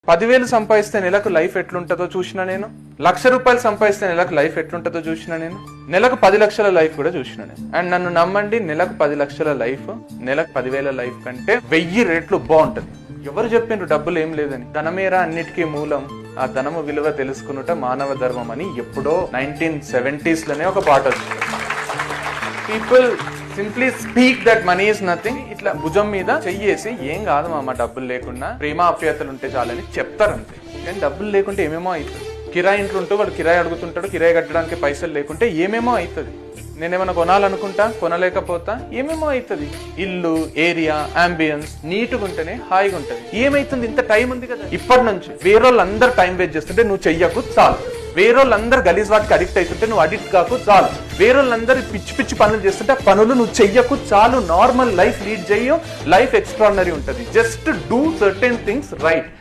10,000 సంపాదిస్తే నెలకు లైఫ్ ఎట్లుంటుందో చూసిన నేను. 1,00,000 రూపాయలు సంపాదిస్తే నెలకు లైఫ్ ఎట్లుంటుందో చూసిన నేను. నెలకు 10 లక్షల లైఫ్ కూడా చూసిన నేను. అండ్ నన్ను నమ్మండి, నెలకు 10 లక్షల లైఫ్ నెలకు 10,000 లైఫ్ కంటే 1000 రెట్లు బాగుంటది. ఎవరు చెప్పిండ్రు డబ్బులు ఏం లేదని? ధనమేరా అన్నిటికీ మూలం, ఆ ధనము విలువ తెలుసుకునుట మానవ ధర్మం అని ఎప్పుడో 1970s లోనే ఒక పాట వచ్చింది. People simply speak that money is nothing. ఇట్లా భుజం మీద చెయ్యేసి ఏం కాదు మామ డబ్బులు లేకుండా ప్రేమ ఆప్యాయతలు ఉంటే చాలని చెప్తారంతే. కానీ డబ్బులు లేకుంటే ఏమేమో అవుతుంది. కిరాయి ఇంట్లో ఉంటూ వాడు కిరాయి అడుగుతుంటాడు, కిరాయి కట్టడానికి పైసలు లేకుంటే ఏమేమో అవుతుంది. నేనేమన్నా కొనాలనుకుంటా, కొనలేకపోతా, ఏమేమో అవుతుంది. ఇల్లు, ఏరియా, అంబియన్స్ నీట్గా ఉంటేనే హాయిగా ఉంటది. ఏమైతుంది? ఇంత టైం ఉంది కదా. ఇప్పటి నుంచి వేరేళ్ళందరూ టైం వేస్ట్ చేస్తుంటే నువ్వు చెయ్యకు చాలు. వేరేళ్ళందరూ గలీజ్ వాటికి అడిక్ట్ అవుతుంటే నువ్వు అడిక్ట్ కాకు చాలు. వేరేళ్ళందరూ పిచ్చి పిచ్చి పనులు చేస్తుంటే ఆ పనులు నువ్వు చెయ్యకు చాలు. నార్మల్ లైఫ్ లీడ్ చెయ్యు, లైఫ్ ఎక్స్ట్రాడినరీ ఉంటుంది. Just do certain things right.